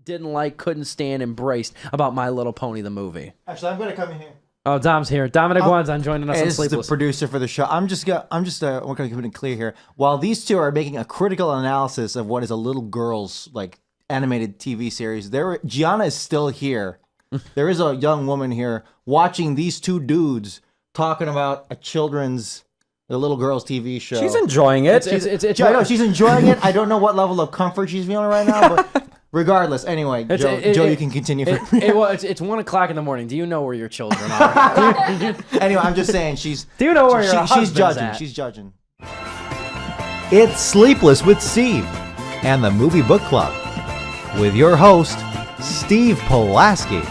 didn't like, couldn't stand, embraced about My Little Pony the movie? Actually, I'm gonna come in here. Oh, Dom's here. Dominic Wanzon joining us on This is the Sleepless. producer for the show. we're gonna keep it clear here. While these two are making a critical analysis of what is a little girl's like animated TV series, Gianna is still here. There is a young woman here watching these two dudes talking about the little girl's TV show. She's enjoying it. I know she's enjoying it. I don't know what level of comfort she's feeling right now, but regardless, anyway, Joe, you can continue. It's 1 o'clock in the morning. Do you know where your children are? Anyway, I'm just saying Do you know where your husband's she's judging? at? She's judging. It's Sleepless with Steve and the Movie Book Club with your host, Steve Pulaski.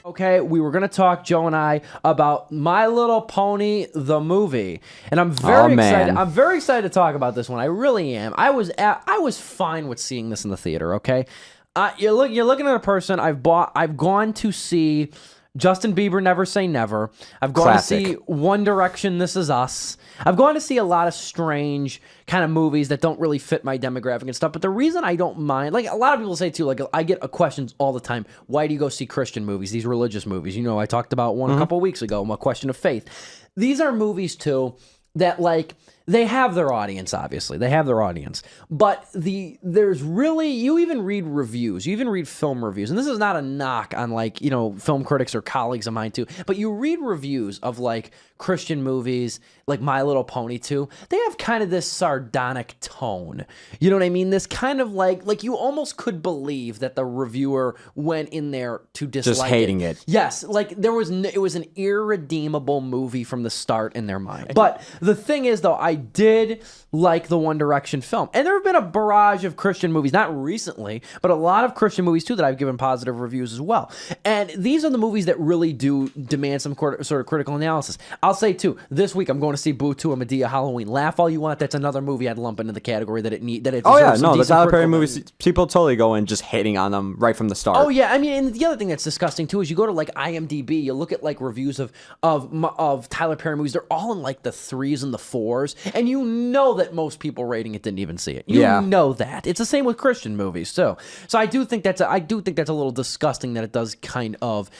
Okay, we were gonna talk, Joe and I, about My Little Pony the movie, and I'm very excited. I'm very excited to talk about this one. I really am. I was fine with seeing this in the theater. Okay, you're looking at a person. I've gone to see Justin Bieber, Never Say Never. I've gone to see One Direction, This Is Us. I've gone to see a lot of strange kind of movies that don't really fit my demographic and stuff. But the reason I don't mind, like a lot of people say too, like I get questions all the time. Why do you go see Christian movies, these religious movies? You know, I talked about one a couple of weeks ago, A Question of Faith. These are movies too that like, they have their audience, obviously. They have their audience. But there's really, you even read reviews. You even read film reviews. And this is not a knock on like, you know, film critics or colleagues of mine too. But you read reviews of like Christian movies, like My Little Pony 2. They have kind of this sardonic tone. You know what I mean? This kind of like you almost could believe that the reviewer went in there to dislike just hating it. Yes, like it was an irredeemable movie from the start in their mind. But the thing is, though, I did like the One Direction film. And there have been a barrage of Christian movies, not recently, but a lot of Christian movies, too, that I've given positive reviews as well. And these are the movies that really do demand some sort of critical analysis. I'll say, too, this week I'm going to see Boo 2 and Medea Halloween. Laugh all you want. That's another movie I'd lump into the category that it deserves. Oh, yeah, no, the Tyler Perry movies, people totally go in just hating on them right from the start. Oh, yeah. I mean, and the other thing that's disgusting, too, is you go to, like, IMDb, you look at, like, reviews of Tyler Perry movies. They're all in, like, the 3s and the 4s. And you know that most people rating it didn't even see it. You know that. It's the same with Christian movies, too. So I do think that's a little disgusting that it does kind of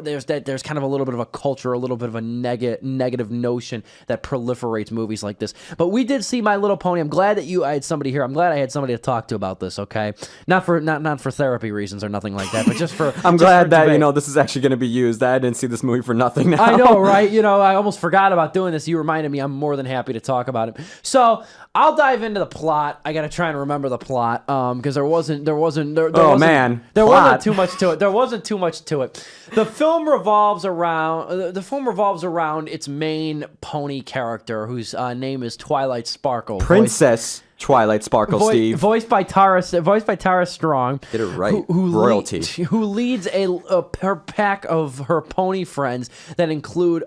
there's kind of a little bit of a culture, a little bit of a negative notion that proliferates movies like this. But we did see My Little Pony. I'm glad that I had somebody here. I'm glad I had somebody to talk to about this. Okay, not for therapy reasons or nothing like that, but just for. I'm glad that debate. This is actually going to be used. I didn't see this movie for nothing. Now. I know, right? I almost forgot about doing this. You reminded me. I'm more than happy to talk about it. So I'll dive into the plot. I got to try and remember the plot because there wasn't too much to it. There wasn't too much to it. The film revolves around its main pony character, whose name is Twilight Sparkle. Princess Twilight Sparkle, Steve. Voiced by Tara Strong. Get it right. Royalty. Who leads her pack of her pony friends that include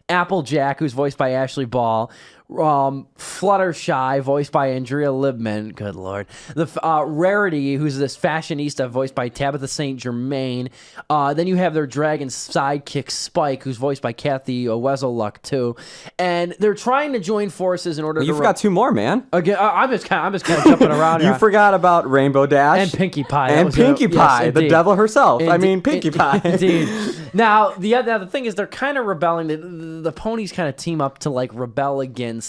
Applejack, who's voiced by Ashley Ball. Fluttershy, voiced by Andrea Libman. Good lord. The Rarity, who's this fashionista, voiced by Tabitha St. Germain. Then you have their dragon sidekick Spike, who's voiced by Kathy Weselluck too. And they're trying to join forces in order to. You forgot two more, man. Again, I'm just kind of jumping around here. You forgot about Rainbow Dash and Pinkie Pie. Yes, the devil herself. Pinkie Pie. Indeed. Now the thing is, they're kind of rebelling. The ponies kind of team up to like rebel against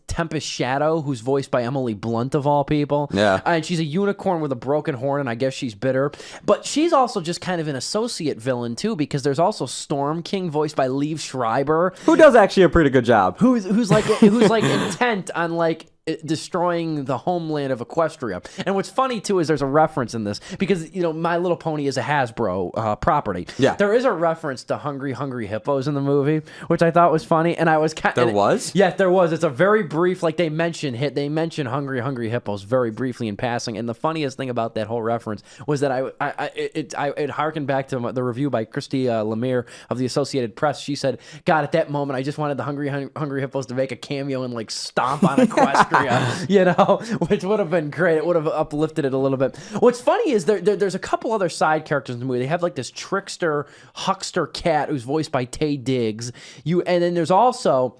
Tempest Shadow, who's voiced by Emily Blunt of all people. Yeah. And she's a unicorn with a broken horn, and I guess she's bitter. But she's also just kind of an associate villain too, because there's also Storm King, voiced by Liev Schreiber, who does actually a pretty good job. Who's intent on like destroying the homeland of Equestria. And what's funny too is there's a reference in this because My Little Pony is a Hasbro property. Yeah, there is a reference to Hungry Hippos in the movie, which I thought was funny. And I was was. Yes, there was. It's a very brief, like they mention Hungry Hippos very briefly in passing. And the funniest thing about that whole reference was that it harkened back to the review by Christy Lemire of the Associated Press. She said, "God, at that moment, I just wanted the Hungry Hippos to make a cameo and like stomp on Equestria." area, which would have been great. It would have uplifted it a little bit. What's funny is there's a couple other side characters in the movie. They have like this trickster, huckster cat who's voiced by Taye Diggs. And then there's also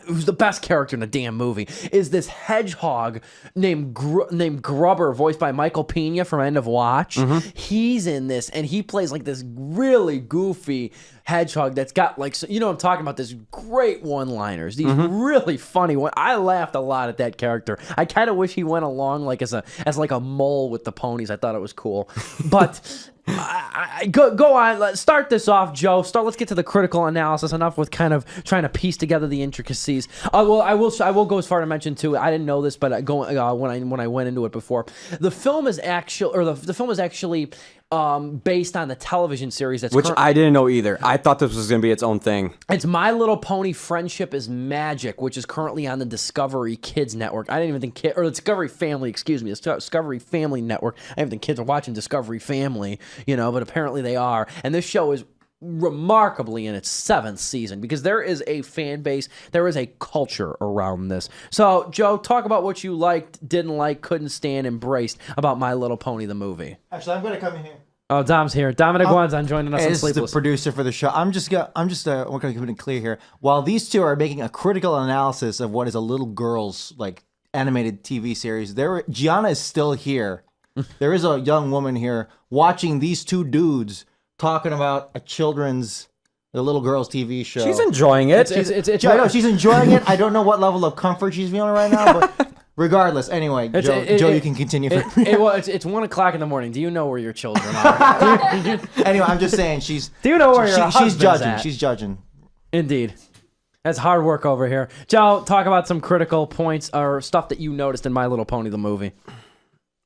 who's the best character in the damn movie is this hedgehog named Grubber, voiced by Michael Pena from End of Watch. He's in this, and he plays like this really goofy hedgehog that's got like, you know what I'm talking about, this great one-liners, these really funny one. I laughed a lot at that character. I kind of wish he went along like as like a mole with the ponies. I thought it was cool, but go on. Let's start this off, Joe. Let's get to the critical analysis. Enough with kind of trying to piece together the intricacies. Well, I will go as far to mention too. I didn't know this, but when I went into it before, the film is actually based on the television series which I didn't know either. I thought this was going to be its own thing. It's My Little Pony: Friendship is Magic, which is currently on the Discovery Kids Network. I didn't even think or the Discovery Family, excuse me, the Discovery Family Network. I didn't think kids are watching Discovery Family, but apparently they are. And this show is remarkably in its 7th season because there is a fan base, there is a culture around this. So, Joe, talk about what you liked, didn't like, couldn't stand, embraced about My Little Pony the movie. Actually, I'm going to come in here. Oh, Dom's here. Dominic Wanzan joining us on Sleepless. Is the producer for the show. I'm just going to keep it clear here. While these two are making a critical analysis of what is a little girl's like animated TV series, Gianna is still here. There is a young woman here watching these two dudes talking about the little girl's TV show. She's enjoying it. I know she's enjoying it. I don't know what level of comfort she's feeling right now, but regardless, anyway, Joe, you can continue. It's 1 o'clock in the morning. Do you know where your children are? Anyway, I'm just saying Do you know where your husband's judging? at? She's judging. Indeed. That's hard work over here. Joe, talk about some critical points or stuff that you noticed in My Little Pony the movie.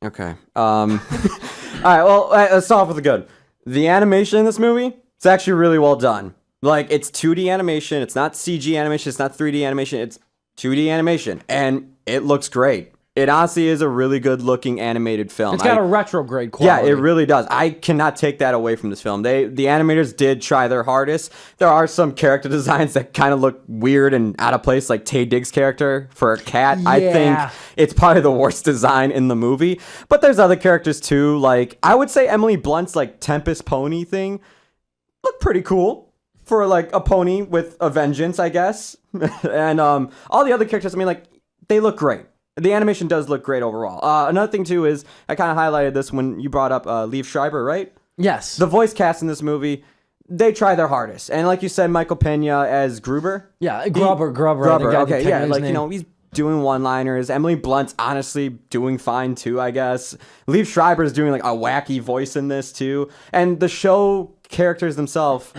Okay. All right. Well, let's start off with the good. The animation in this movie, it's actually really well done. Like, it's 2D animation. It's not CG animation. It's not 3D animation. It's 2D animation. And it looks great. It honestly is a really good-looking animated film. It's got a retrograde quality. Yeah, it really does. I cannot take that away from this film. The animators did try their hardest. There are some character designs that kind of look weird and out of place, like Taye Diggs' character for a cat. Yeah. I think it's probably the worst design in the movie. But there's other characters too. Like, I would say Emily Blunt's like Tempest pony thing looked pretty cool for like a pony with a vengeance, I guess. And all the other characters, I mean, like, they look great. The animation does look great overall. Another thing, too, is I kind of highlighted this when you brought up Liev Schreiber, right? Yes. The voice cast in this movie, they try their hardest. And like you said, Michael Pena as Gruber. Yeah, Grubber. Okay, yeah, like, he's doing one-liners. Emily Blunt's honestly doing fine, too, I guess. Liev Schreiber's doing, like, a wacky voice in this, too. And the show characters themselves,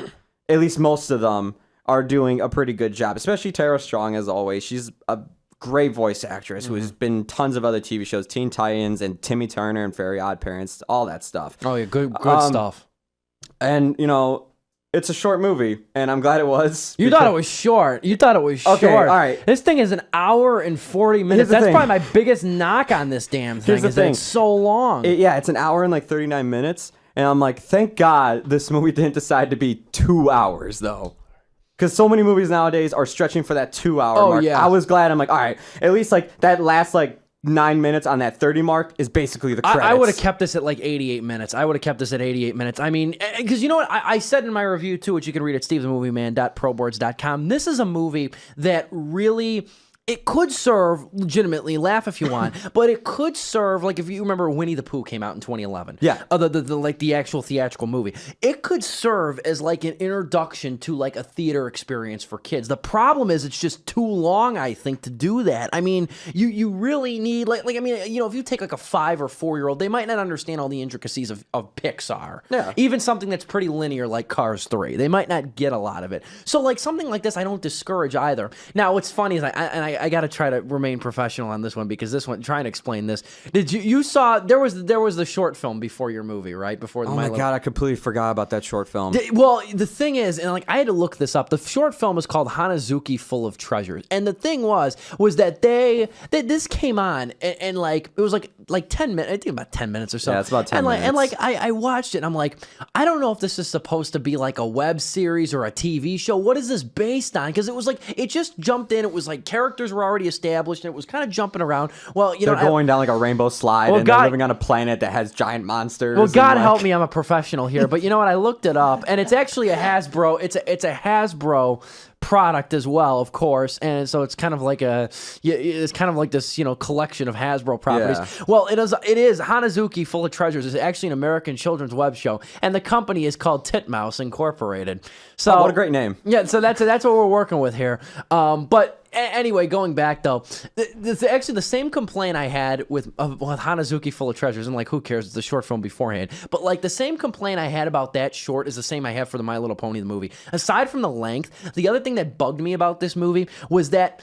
at least most of them, are doing a pretty good job. Especially Tara Strong, as always. She's a great voice actress who has been in tons of other TV shows, Teen Titans and Timmy Turner and Very Odd Parents, all that stuff. Oh yeah, good stuff. And it's a short movie, and I'm glad it was. You thought it was short. Okay, short. All right. This thing is an hour and 40 minutes. That's probably my biggest knock on this damn thing. It's so long. It's an hour and like 39 minutes, and I'm like, thank God this movie didn't decide to be 2 hours though. Because so many movies nowadays are stretching for that 2 hour mark. Yeah. I was glad. I'm like, all right, at least like that last like 9 minutes on that 30 mark is basically the credits. I would have kept this at like 88 minutes. I mean, because you know what? I said in my review too, which you can read at stevesmovieman.proboards.com. This is a movie that really... It could serve, legitimately, laugh if you want, but it could serve, like if you remember Winnie the Pooh came out in 2011. Yeah. The actual theatrical movie. It could serve as like an introduction to like a theater experience for kids. The problem is it's just too long, I think, to do that. I mean, you really need, if you take like a 5 or 4-year-old, they might not understand all the intricacies of Pixar. Yeah. Even something that's pretty linear like Cars 3. They might not get a lot of it. So like something like this, I don't discourage either. Now, what's funny is I got to try to remain professional on this one because this one, trying to explain this. Did you saw there was the short film before your movie, right? Before the God, I completely forgot about that short film. Well, the thing is, and like I had to look this up. The short film is called Hanazuki Full of Treasures, and the thing was that this came on and like it was like 10 minutes. I think about 10 minutes or so. Yeah, it's about 10 minutes. And like I watched it, and I'm like, I don't know if this is supposed to be like a web series or a TV show. What is this based on? Because it was like it just jumped in. It was like characters characters were already established, and it was kind of jumping around. Well, they're going down like a rainbow slide, and they're living on a planet that has giant monsters. Well, God help me, I'm a professional here, but you know what? I looked it up, and it's actually a Hasbro. It's a Hasbro product as well, of course, and so it's kind of like this, collection of Hasbro properties. Yeah. Well, it is Hanazuki Full of Treasures is actually an American children's web show, and the company is called Titmouse Incorporated. So what a great name. Yeah, so that's what we're working with here. But anyway, going back though, actually the same complaint I had with Hanazuki Full of Treasures, and like, who cares? It's a short film beforehand. But like the same complaint I had about that short is the same I have for the My Little Pony the movie. Aside from the length, the other thing that bugged me about this movie was that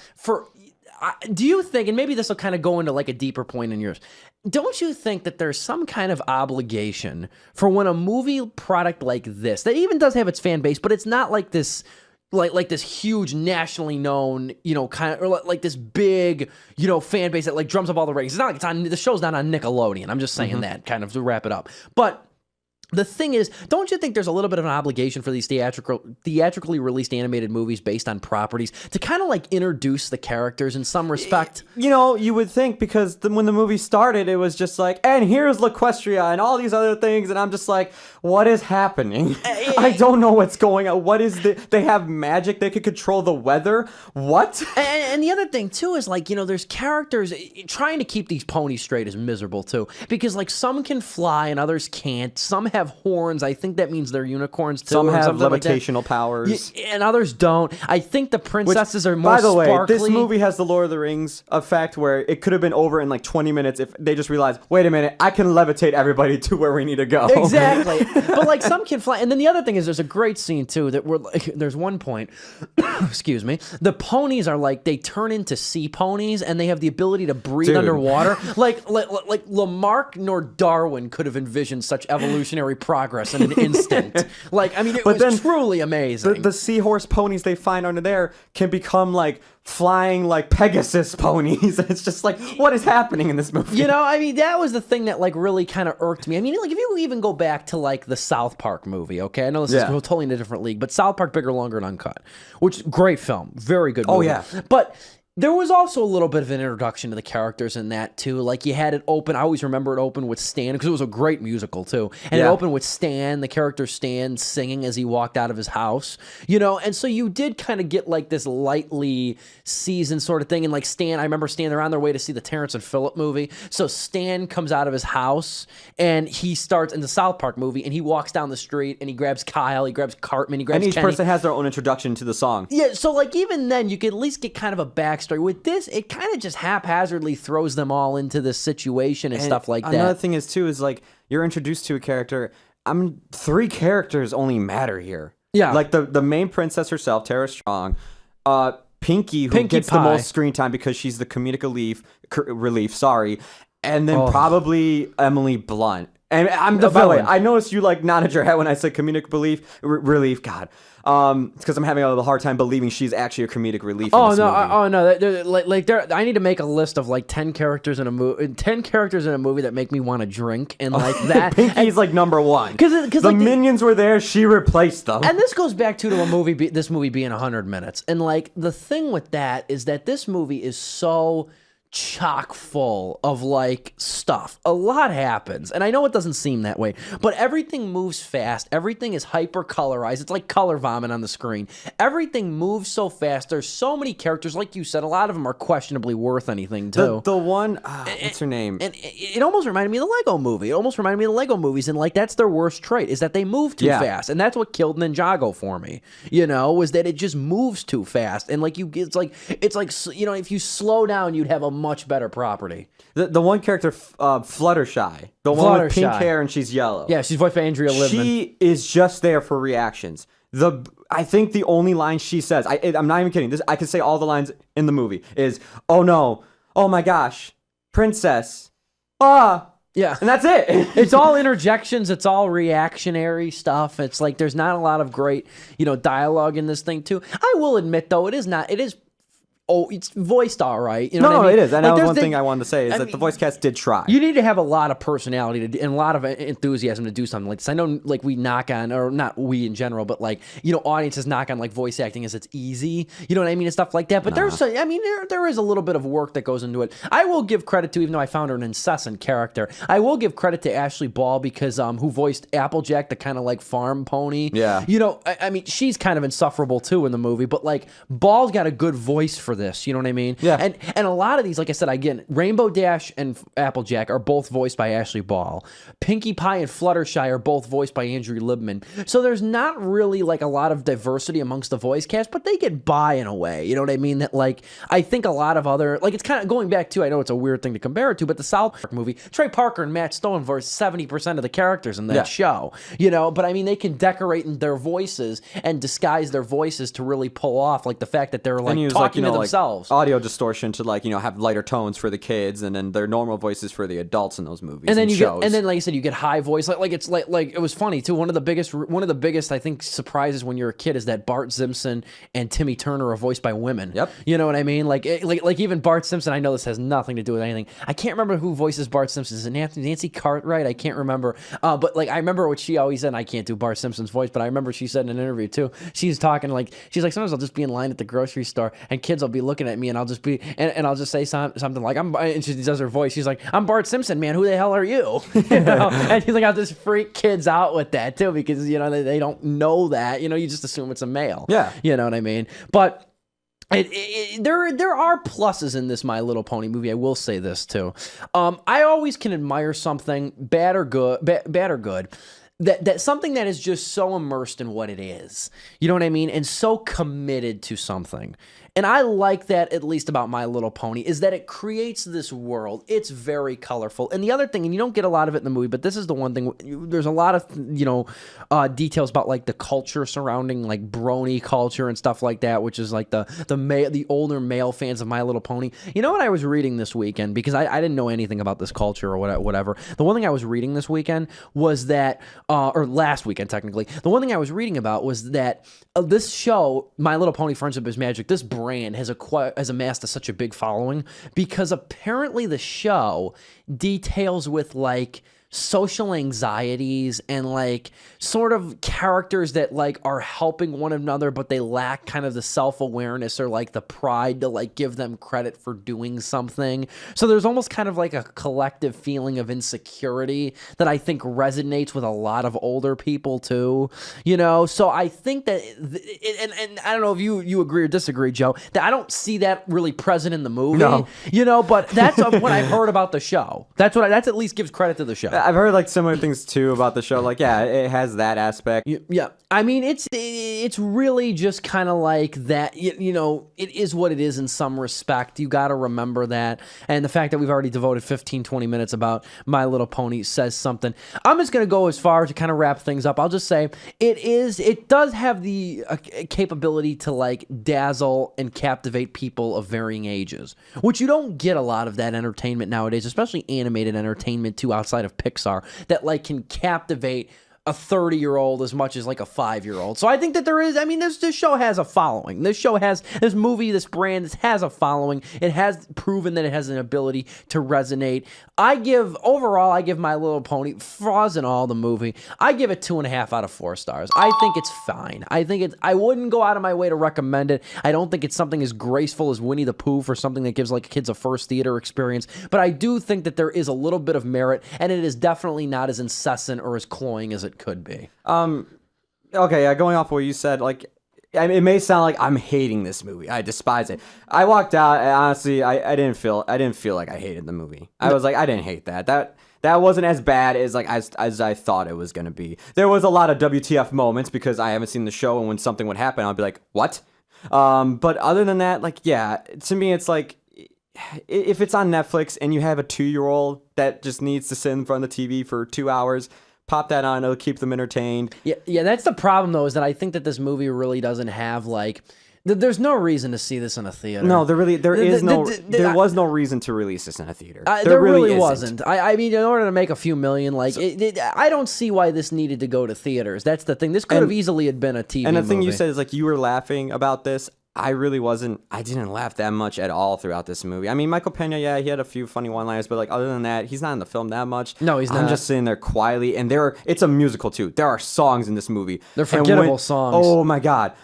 do you think, and maybe this will kind of go into like a deeper point in yours, don't you think that there's some kind of obligation for when a movie product like this, that even does have its fan base, but it's not like this, like this huge nationally known, kind of, or like this big, fan base that like drums up all the ratings. It's not like the show's not on Nickelodeon. I'm just saying that kind of to wrap it up. But the thing is, don't you think there's a little bit of an obligation for these theatrically released animated movies based on properties to kind of like introduce the characters in some respect? You would think, because when the movie started, it was just like, and here's LaQuestria and all these other things, and I'm just like, what is happening? I don't know what's going on. What is they have magic? They could control the weather? What? And the other thing too is like, there's characters trying to keep these ponies straight is miserable too, because like some can fly and others can't. Some have horns. I think that means they're unicorns too. Some have levitational powers, and others don't. I think the princesses are more by the sparkly. way, this movie has the Lord of the Rings effect, where it could have been over in like 20 minutes if they just realized, wait a minute, I can levitate everybody to where we need to go. Exactly. But like some can fly. And then the other thing is there's a great scene too that there's one point, excuse me, the ponies are like, they turn into sea ponies and they have the ability to breathe underwater. Like Lamarck nor Darwin could have envisioned such evolutionary progress in an instant. Like, I mean, it was truly amazing. The seahorse ponies they find under there can become like flying like Pegasus ponies. It's just like, what is happening in this movie? I mean, that was the thing that like really kind of irked me. I mean, like if you even go back to like the South Park movie, okay? I know this is totally in a different league, but South Park Bigger, Longer, and Uncut, which great film, very good movie. Oh yeah. But there was also a little bit of an introduction to the characters in that, too. Like, you had it open. I always remember it open with Stan, because it was a great musical, too. And it opened with Stan, the character Stan, singing as he walked out of his house. And so you did kind of get, like, this lightly seasoned sort of thing. And, like, Stan, I remember Stan, they're on their way to see the Terrence and Phillip movie. So Stan comes out of his house, and he starts in the South Park movie, and he walks down the street, and he grabs Kyle, he grabs Cartman, he grabs Kenny. And each Kenny. person has their own introduction to the song. Yeah, so, like, even then, you could at least get kind of a backstory. With this, it kind of just haphazardly throws them all into this situation and stuff like that. Another thing is, too, is, like, you're introduced to a character. 3 characters only matter here. Yeah. Like, the main princess herself, Tara Strong, Pinkie, who Pinkie gets Pie. the most screen time because she's the comedic relief, and then probably Emily Blunt. And by the way, I noticed you like nodded your head when I said comedic relief. God, it's because I'm having a hard time believing she's actually a comedic relief. Oh in this movie. no! I need to make a list of like 10 characters in a movie, 10 characters in a movie that make me want to drink, and like that. Pinkie's like number one because the like, minions were there, she replaced them. And this goes back to a movie. This movie being 100 minutes, and like the thing with that is that this movie is so chock full of like stuff. A lot happens, and I know it doesn't seem that way, but everything moves fast. Everything is hyper colorized. It's like color vomit on the screen. Everything moves so fast. There's so many characters, like you said. A lot of them are questionably worth anything too. The one, what's her name? And it almost reminded me of the Lego movie. It almost reminded me of the Lego movies, and like that's their worst trait is that they move too fast, and that's what killed Ninjago for me. Was that it just moves too fast, and like it's like if you slow down, you'd have a much better property. The one character, Fluttershy, the one with pink hair and she's yellow. Yeah, she's voiced by Andrea Livman. She is just there for reactions. I think the only line she says, I'm not even kidding. I could say all the lines in the movie is, "Oh no, oh my gosh, princess, ah." Yeah. And that's it. It's all interjections. It's all reactionary stuff. It's like there's not a lot of great, dialogue in this thing too. I will admit though, it is it's voiced all right. You know No, what I mean? it is. And Like, that was there's one the- thing I wanted to say is I that mean, the voice cast did try. You need to have a lot of personality and a lot of enthusiasm to do something like this. I know, like, we knock on, or not we in general, but like, audiences knock on like voice acting as it's easy. You know what I mean, and stuff like that. But there is a little bit of work that goes into it. I will give credit to, even though I found her an incessant character, I will give credit to Ashley Ball because who voiced Applejack, the kind of like farm pony. Yeah. I mean, she's kind of insufferable too in the movie, but like Ball's got a good voice for this. You know what I mean? Yeah. And a lot of these, like I said, again, Rainbow Dash and Applejack are both voiced by Ashley Ball. Pinkie Pie and Fluttershy are both voiced by Andrew Libman. So there's not really like a lot of diversity amongst the voice cast, but they get by in a way. You know what I mean? That like, I think a lot of other, like, it's kind of going back to, I know it's a weird thing to compare it to, but the South Park movie, Trey Parker and Matt Stone voiced 70% of the characters in that show. But I mean, they can decorate in their voices and disguise their voices to really pull off like the fact that they're like talking to themselves. Like audio distortion to like, have lighter tones for the kids, and then their normal voices for the adults in those movies. And then shows. like I said, you get high voice. Like it's like it was funny too. One of the biggest I think surprises when you're a kid is that Bart Simpson and Timmy Turner are voiced by women. Yep. You know what I mean? Like even Bart Simpson. I know this has nothing to do with anything. I can't remember who voices Bart Simpson. Is it Nancy Cartwright? I can't remember. But like I remember what she always said. And I can't do Bart Simpson's voice, but I remember she said in an interview too. She's talking like sometimes I'll just be in line at the grocery store and kids will be looking at me and I'll just be and I'll just say something like and she does her voice. She's like, I'm Bart Simpson, man. Who the hell are you? And she's like, I'll just freak kids out with that too because they don't know that. You just assume it's a male. Yeah. You know what I mean? But there are pluses in this My Little Pony movie. I will say this too. I always can admire something bad or good. That something that is just so immersed in what it is. You know what I mean? And so committed to something. And I like that, at least about My Little Pony, is that it creates this world. It's very colorful. And the other thing, and you don't get a lot of it in the movie, but this is the one thing, there's a lot of, details about like the culture surrounding like brony culture and stuff like that, which is like the older male fans of My Little Pony. You know what I was reading this weekend? Because I didn't know anything about this culture or whatever. The one thing I was reading this weekend was that, or last weekend technically, the one thing I was reading about was that this show, My Little Pony Friendship is Magic, this brand has amassed such a big following because apparently the show details with like social anxieties and like sort of characters that like are helping one another, but they lack kind of the self-awareness or like the pride to like give them credit for doing something. So there's almost kind of like a collective feeling of insecurity that I think resonates with a lot of older people too, so I think that and I don't know if you agree or disagree, Joe, that I don't see that really present in the movie. No. But that's what I've heard about the show. That's at least gives credit to the show. I've heard like similar things too about the show. Like, yeah, it has that aspect. Yeah, I mean, it's really just kind of like that. It is what it is in some respect. You got to remember that, and the fact that we've already devoted 15-20 minutes about My Little Pony says something. I'm just gonna go as far to kind of wrap things up. I'll just say it does have the capability to like dazzle and captivate people of varying ages, which you don't get a lot of that entertainment nowadays, especially animated entertainment too, outside of Pixar, that like can captivate a 30-year-old as much as like a 5-year-old. So I think that this show has a following. This brand has a following. It has proven that it has an ability to resonate. I give My Little Pony, flaws in all the movie, I give it 2.5 out of 4 stars. I think it's fine. I wouldn't go out of my way to recommend it. I don't think it's something as graceful as Winnie the Pooh for something that gives like kids a first theater experience, but I do think that there is a little bit of merit, and it is definitely not as incessant or as cloying as it could be. Okay, yeah, going off what you said, like, it may sound like I'm hating this movie. I despise it. I walked out, and honestly, I didn't feel like I hated the movie. I was like, I didn't hate that. That wasn't as bad as like as I thought it was gonna be. There was a lot of WTF moments because I haven't seen the show, and when something would happen, I'd be like, what? But other than that, like, yeah, to me, it's like, if it's on Netflix and you have a 2-year-old that just needs to sit in front of the TV for 2 hours, pop that on, it'll keep them entertained. Yeah, that's the problem though, is that I think that this movie really doesn't have like, there's no reason to see this in a theater. No, there was no reason to release this in a theater. There really wasn't. I mean, in order to make a few million, like, I don't see why this needed to go to theaters. That's the thing. This could have easily had been a TV movie. And the thing you said is like, you were laughing about this. I didn't laugh that much at all throughout this movie. I mean, Michael Pena, yeah, he had a few funny one-liners, but like other than that, he's not in the film that much. No, he's not. I'm just sitting there quietly, and it's a musical too. There are songs in this movie. They're forgettable songs. Oh my God.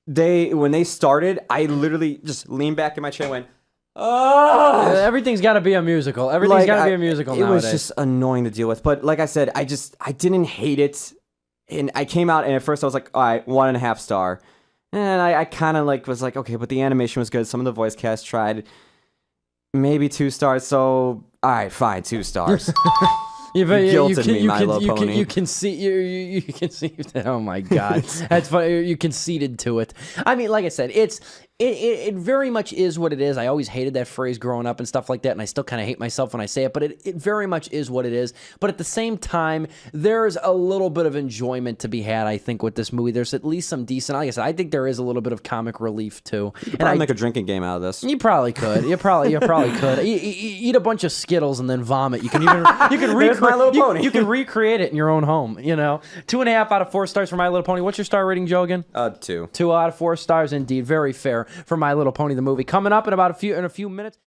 When they started, I literally just leaned back in my chair and went, oh! Everything's got to be a musical. Everything's got to be a musical nowadays. It was just annoying to deal with. But like I said, I didn't hate it. And I came out, and at first I was like, all right, 1.5 star. And I kind of like was like, okay, but the animation was good. Some of the voice cast tried. Maybe 2 stars. So, all right, fine, 2 stars. You guilted me, My Little Pony. You can see. You can see. Oh my God, that's funny. You conceded to it. I mean, like I said, it very much is what it is. I always hated that phrase growing up and stuff like that, and I still kind of hate myself when I say it. But it very much is what it is. But at the same time, there's a little bit of enjoyment to be had. I think with this movie, there's at least some decent. Like I said, I think there is a little bit of comic relief too. You could probably make a drinking game out of this. You probably could. You probably could. Eat a bunch of Skittles and then vomit. You can even My Little Pony. You can recreate it in your own home. You know, 2.5 out of 4 stars for My Little Pony. What's your star rating, Joe? Again? 2. 2 out of 4 stars, indeed. Very fair for My Little Pony the movie. Coming up in a few minutes.